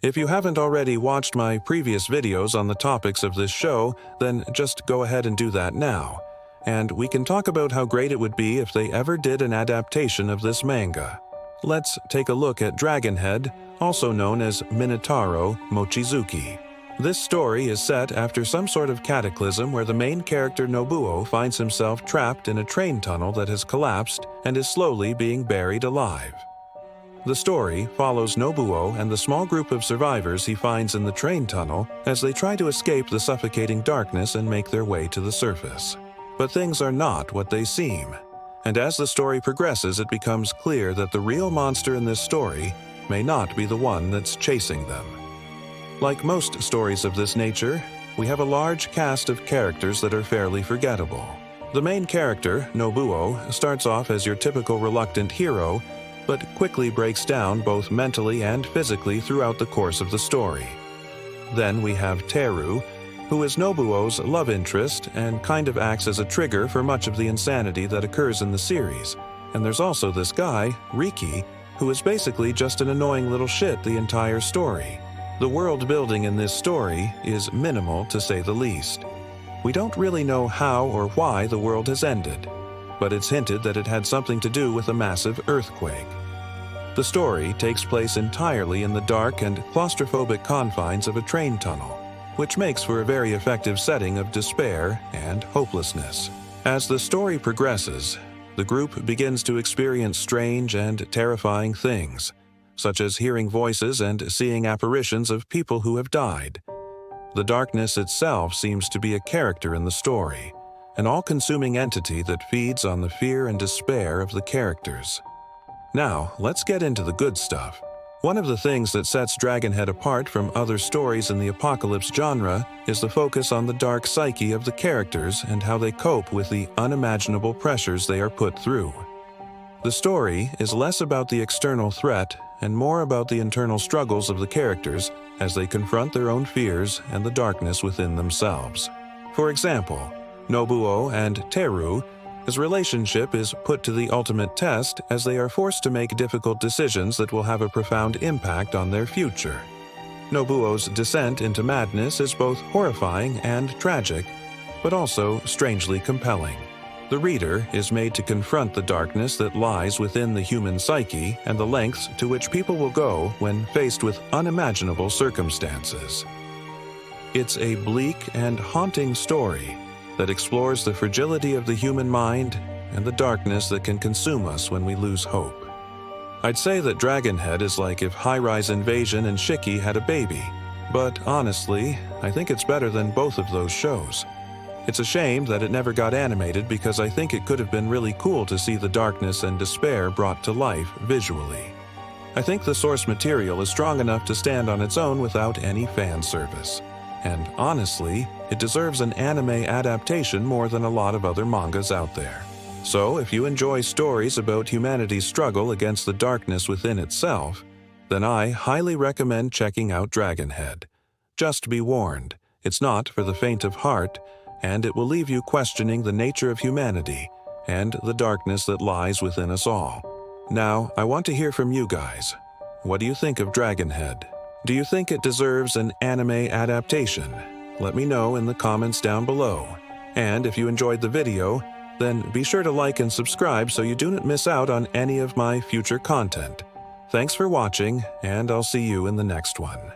If you haven't already watched my previous videos on the topics of this show, then just go ahead and do that now. And we can talk about how great it would be if they ever did an adaptation of this manga. Let's take a look at Dragonhead, also known as Minetaro Mochizuki. This story is set after some sort of cataclysm where the main character Nobuo finds himself trapped in a train tunnel that has collapsed and is slowly being buried alive. The story follows Nobuo and the small group of survivors he finds in the train tunnel as they try to escape the suffocating darkness and make their way to the surface. But things are not what they seem, and as the story progresses it becomes clear that the real monster in this story may not be the one that's chasing them. Like most stories of this nature, we have a large cast of characters that are fairly forgettable. The main character, Nobuo, starts off as your typical reluctant hero, but quickly breaks down both mentally and physically throughout the course of the story. Then we have Teru, who is Nobuo's love interest and kind of acts as a trigger for much of the insanity that occurs in the series. And there's also this guy, Riki, who is basically just an annoying little shit the entire story. The world building in this story is minimal to say the least. We don't really know how or why the world has ended, but it's hinted that it had something to do with a massive earthquake. The story takes place entirely in the dark and claustrophobic confines of a train tunnel, which makes for a very effective setting of despair and hopelessness. As the story progresses, the group begins to experience strange and terrifying things, such as hearing voices and seeing apparitions of people who have died. The darkness itself seems to be a character in the story, an all-consuming entity that feeds on the fear and despair of the characters. Now, let's get into the good stuff. One of the things that sets Dragonhead apart from other stories in the apocalypse genre is the focus on the dark psyche of the characters and how they cope with the unimaginable pressures they are put through. The story is less about the external threat and more about the internal struggles of the characters as they confront their own fears and the darkness within themselves. For example, Nobuo and Teru's relationship is put to the ultimate test as they are forced to make difficult decisions that will have a profound impact on their future. Nobuo's descent into madness is both horrifying and tragic, but also strangely compelling. The reader is made to confront the darkness that lies within the human psyche and the lengths to which people will go when faced with unimaginable circumstances. It's a bleak and haunting story that explores the fragility of the human mind and the darkness that can consume us when we lose hope. I'd say that Dragonhead is like if High-Rise Invasion and Shiki had a baby, but honestly, I think it's better than both of those shows. It's a shame that it never got animated because I think it could have been really cool to see the darkness and despair brought to life visually. I think the source material is strong enough to stand on its own without any fan service. And honestly, it deserves an anime adaptation more than a lot of other mangas out there. So if you enjoy stories about humanity's struggle against the darkness within itself, then I highly recommend checking out Dragonhead. Just be warned, it's not for the faint of heart, and it will leave you questioning the nature of humanity and the darkness that lies within us all. Now, I want to hear from you guys. What do you think of Dragonhead? Do you think it deserves an anime adaptation? Let me know in the comments down below. And if you enjoyed the video, then be sure to like and subscribe so you do not miss out on any of my future content. Thanks for watching, and I'll see you in the next one.